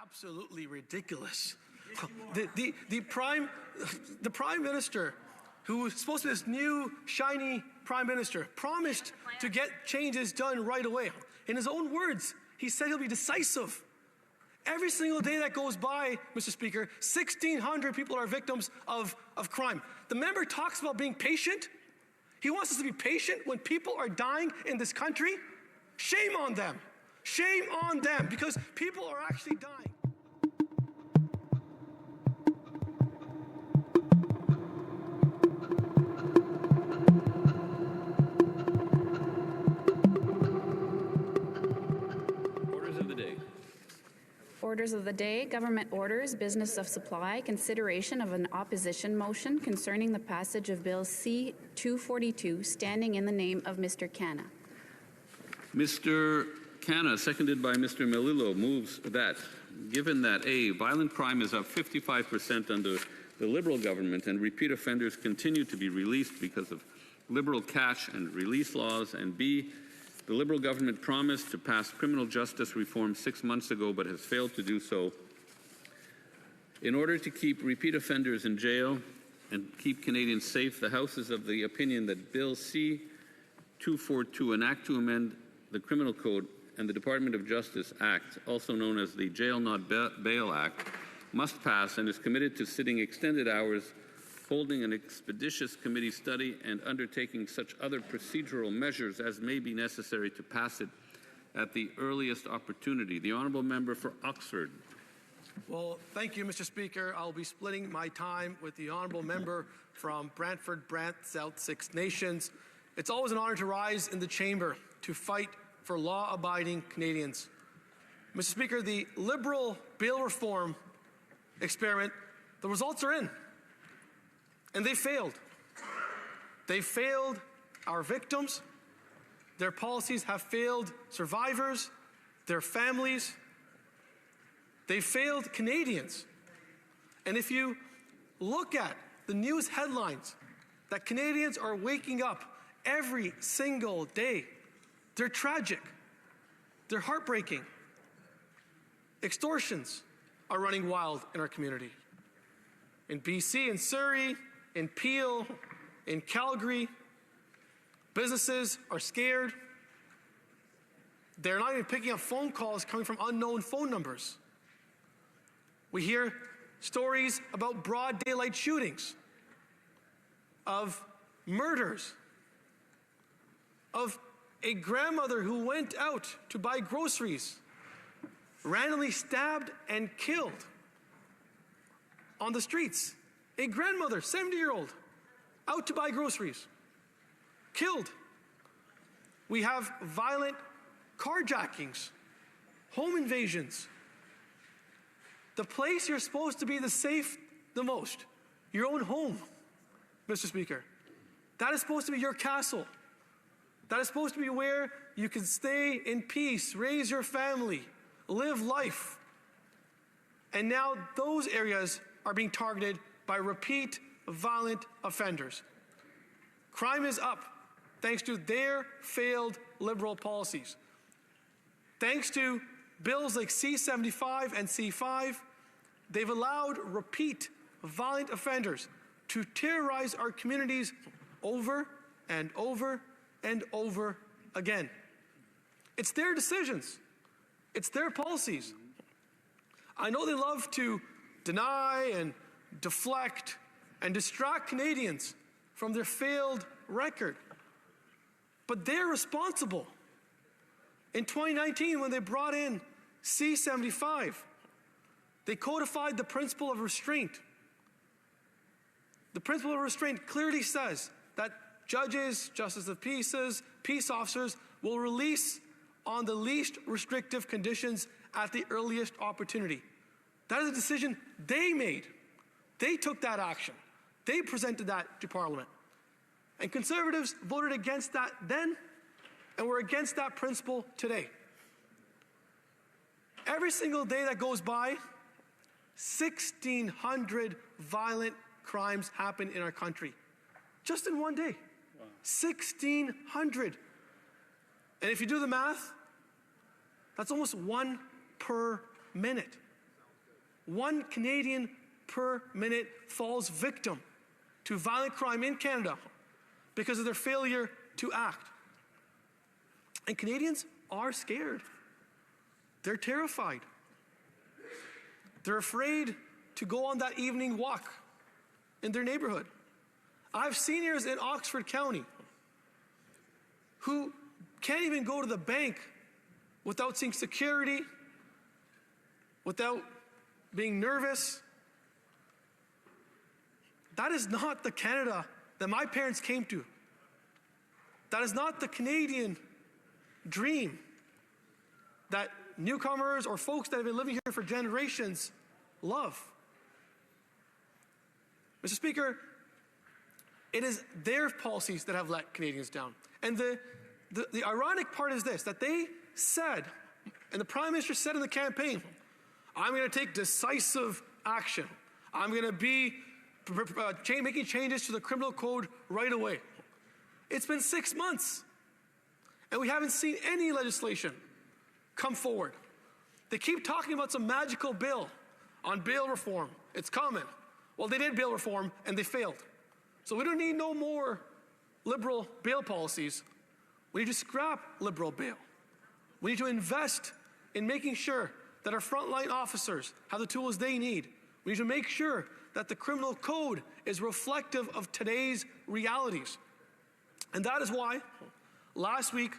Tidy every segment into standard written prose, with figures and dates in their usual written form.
absolutely ridiculous. The prime minister, who was supposed to be this new, shiny prime minister, promised to get changes done right away. In his own words, he said he'll be decisive. Every single day that goes by, Mr. Speaker, 1,600 people are victims of crime. The member talks about being patient. He wants us to be patient when people are dying in this country. Shame on them. Shame on them, because people are actually dying. Orders of the day, government orders, business of supply, consideration of an opposition motion concerning the passage of Bill C-242, standing in the name of Mr. Canna. Mr. Canna, seconded by Mr. Melillo, moves that, given that A, violent crime is up 55% under the Liberal government and repeat offenders continue to be released because of Liberal catch and release laws, and B, the Liberal government promised to pass criminal justice reform 6 months ago but has failed to do so. In order to keep repeat offenders in jail and keep Canadians safe, the House is of the opinion that Bill C-242, an act to amend the Criminal Code and the Department of Justice Act, also known as the Jail Not Bail Act, must pass, and is committed to sitting extended hours, holding an expeditious committee study, and undertaking such other procedural measures as may be necessary to pass it at the earliest opportunity. The honourable member for Oxford. Well, thank you, Mr. Speaker. I'll be splitting my time with the honourable member from Brantford, Brant, South Six Nations. It's always an honour to rise in the chamber to fight for law-abiding Canadians. Mr. Speaker, the Liberal bail reform experiment, the results are in. And they failed. They failed our victims. Their policies have failed survivors, their families. They failed Canadians. And if you look at the news headlines that Canadians are waking up every single day, they're tragic. They're heartbreaking. Extortions are running wild in our community. In BC, in Surrey, in Peel, in Calgary, businesses are scared. They're not even picking up phone calls coming from unknown phone numbers. We hear stories about broad daylight shootings, of murders, of a grandmother who went out to buy groceries, randomly stabbed and killed on the streets. A grandmother, 70-year-old, out to buy groceries, killed. We have violent carjackings, home invasions. The place you're supposed to be the safe the most, your own home, Mr. Speaker. That is supposed to be your castle. That is supposed to be where you can stay in peace, raise your family, live life. And now those areas are being targeted by repeat violent offenders. Crime is up thanks to their failed Liberal policies. Thanks to bills like C-75 and C-5, they've allowed repeat violent offenders to terrorize our communities over and over and over again. It's their decisions. It's their policies. I know they love to deny and deflect and distract Canadians from their failed record. But they're responsible. In 2019, when they brought in C-75, they codified the principle of restraint. The principle of restraint clearly says that judges, justice of peace, peace officers will release on the least restrictive conditions at the earliest opportunity. That is a decision they made. They took that action. They presented that to Parliament. And Conservatives voted against that then, and we're against that principle today. Every single day that goes by, 1,600 violent crimes happen in our country. Just in one day. Wow. 1,600. And if you do the math, that's almost one per minute. 1 Canadian per minute falls victim to violent crime in Canada because of their failure to act. And Canadians are scared. They're terrified. They're afraid to go on that evening walk in their neighborhood. I have seniors in Oxford County who can't even go to the bank without seeing security, without being nervous. That is not the Canada that my parents came to. That is not the Canadian dream that newcomers or folks that have been living here for generations love. Mr. Speaker, it is their policies that have let Canadians down. And the ironic part is this, that they said, and the Prime Minister said in the campaign, I'm going to take decisive action. I'm going to be making changes to the criminal code right away. It's been 6 months, and we haven't seen any legislation come forward. They keep talking about some magical bill on bail reform. It's coming. Well, they did bail reform, and they failed. So we don't need no more liberal bail policies. We need to scrap liberal bail. We need to invest in making sure that our frontline officers have the tools they need. We need to make sure that the criminal code is reflective of today's realities. And that is why last week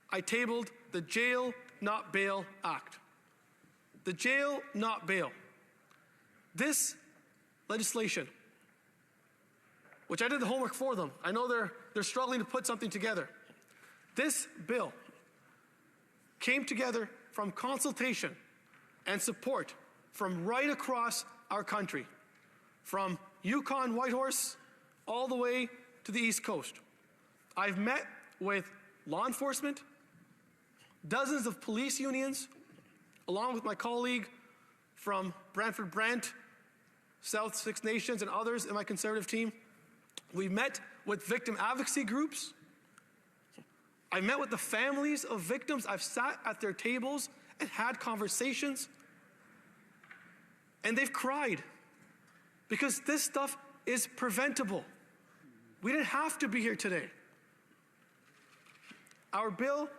I tabled the Jail Not Bail Act. The Jail Not Bail. This legislation, which I did the homework for them. I know they're struggling to put something together. This bill came together from consultation and support from right across our country, from Yukon Whitehorse all the way to the East Coast. I've met with law enforcement, dozens of police unions, along with my colleague from Brantford Brant, South Six Nations, and others in my Conservative team. We've met with victim advocacy groups. I've met with the families of victims. I've sat at their tables and had conversations. And they've cried because this stuff is preventable. We didn't have to be here today. Our bill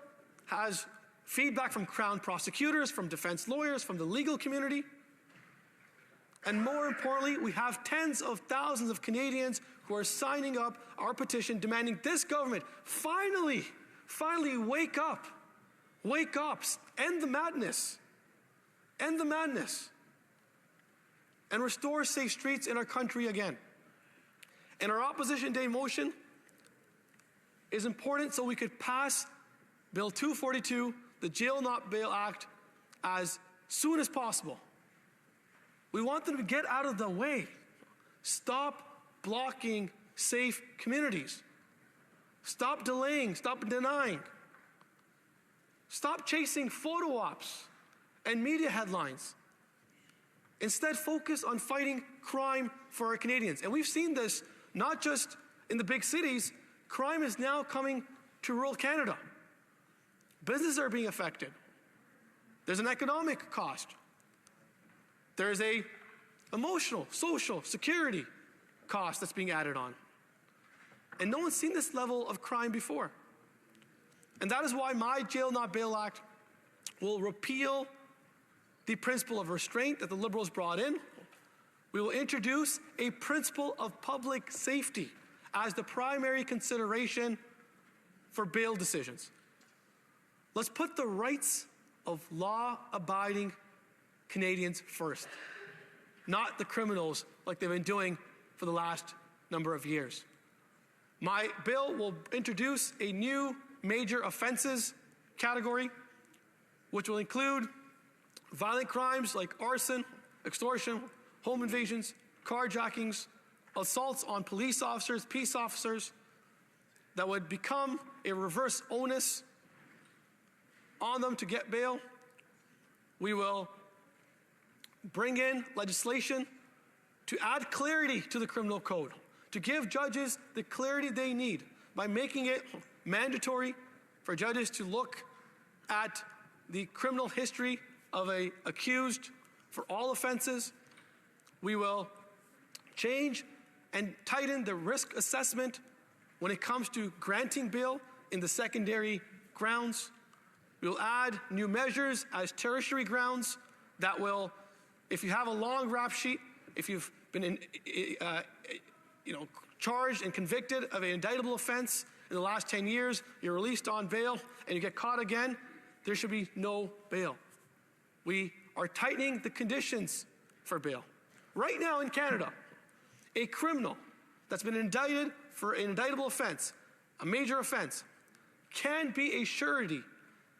has feedback from Crown prosecutors, from defense lawyers, from the legal community. And more importantly, we have tens of thousands of Canadians who are signing up our petition demanding this government finally wake up, end the madness, and restore safe streets in our country again. And our Opposition Day motion is important so we could pass Bill 242, the Jail Not Bail Act, as soon as possible. We want them to get out of the way. Stop blocking safe communities. Stop delaying, stop denying. Stop chasing photo ops and media headlines. Instead, focus on fighting crime for our Canadians. And we've seen this not just in the big cities. Crime is now coming to rural Canada. Businesses are being affected. There's an economic cost. There's a emotional, social, security cost that's being added on. And no one's seen this level of crime before. And that is why my Jail Not Bail Act will repeal the principle of restraint that the Liberals brought in. We will introduce a principle of public safety as the primary consideration for bail decisions. Let's put the rights of law-abiding Canadians first, not the criminals like they've been doing for the last number of years. My bill will introduce a new major offenses category, which will include violent crimes like arson, extortion, home invasions, carjackings, assaults on police officers, peace officers, that would become a reverse onus on them to get bail. We will bring in legislation to add clarity to the criminal code, to give judges the clarity they need by making it mandatory for judges to look at the criminal history of an accused for all offenses. We will change and tighten the risk assessment when it comes to granting bail in the secondary grounds. We will add new measures as tertiary grounds that will, if you have a long rap sheet, if you've been charged and convicted of an indictable offense in the last 10 years, you're released on bail, and you get caught again, there should be no bail. We are tightening the conditions for bail. Right now in Canada, a criminal that's been indicted for an indictable offense, a major offense, can be a surety,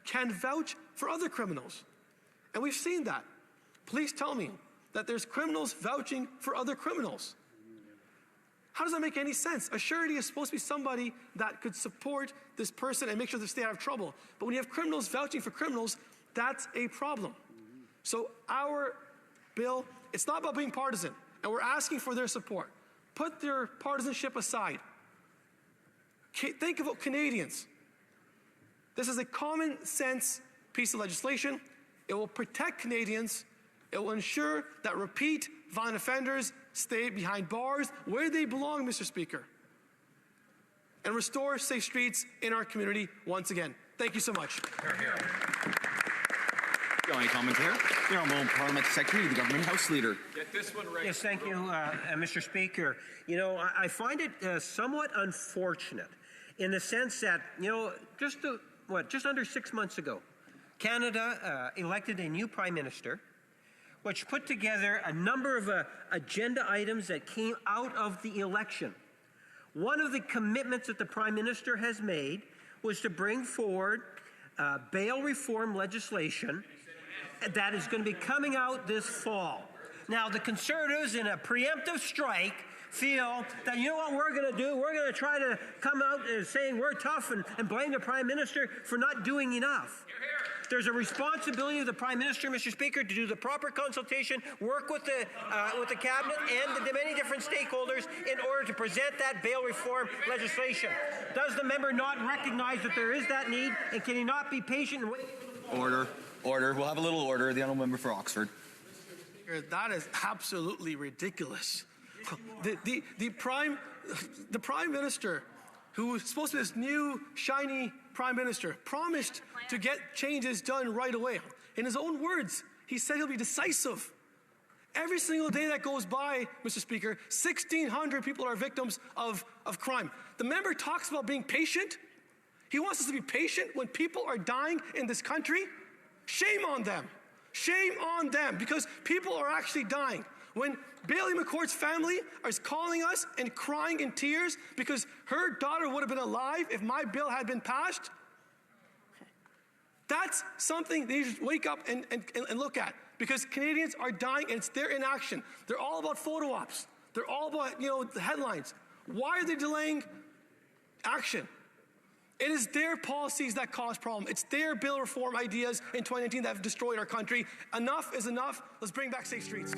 can vouch for other criminals. And we've seen that. Please tell me that there's criminals vouching for other criminals. How does that make any sense? A surety is supposed to be somebody that could support this person and make sure they stay out of trouble. But when you have criminals vouching for criminals, that's a problem. So our bill, it's not about being partisan, and we're asking for their support. Put their partisanship aside. Think about Canadians. This is a common sense piece of legislation. It will protect Canadians. It will ensure that repeat violent offenders stay behind bars where they belong, Mr. Speaker, and restore safe streets in our community once again. Thank you so much. Hear, hear. Any comment here? The Honourable Parliamentary Secretary, the Government House Leader. Get this one right. Yes, thank you, Mr. Speaker. You know, I find it somewhat unfortunate in the sense that, you know, just under 6 months ago, Canada elected a new Prime Minister, which put together a number of agenda items that came out of the election. One of the commitments that the Prime Minister has made was to bring forward bail reform legislation that is going to be coming out this fall. Now, the Conservatives, in a preemptive strike, feel that, you know what we're going to do? We're going to try to come out saying we're tough and blame the Prime Minister for not doing enough. There's a responsibility of the Prime Minister, Mr. Speaker, to do the proper consultation, work with the Cabinet and the many different stakeholders in order to present that bail reform legislation. Does the member not recognize that there is that need, and can he not be patient and wait? Order. Order. We'll have a little order. The Honourable Member for Oxford. That is absolutely ridiculous. The Prime Minister, who was supposed to be this new, shiny Prime Minister, promised to get changes done right away. In his own words, he said he'll be decisive. Every single day that goes by, Mr. Speaker, 1,600 people are victims of crime. The member talks about being patient. He wants us to be patient when people are dying in this country. Shame on them. Shame on them, because people are actually dying. When Bailey McCourt's family is calling us and crying in tears because her daughter would have been alive if my bill had been passed, that's something they should wake up and look at, because Canadians are dying and it's their inaction. They're all about photo ops. They're all about, the headlines. Why are they delaying action? It is their policies that cause problems. It's their bill reform ideas in 2019 that have destroyed our country. Enough is enough. Let's bring back safe streets.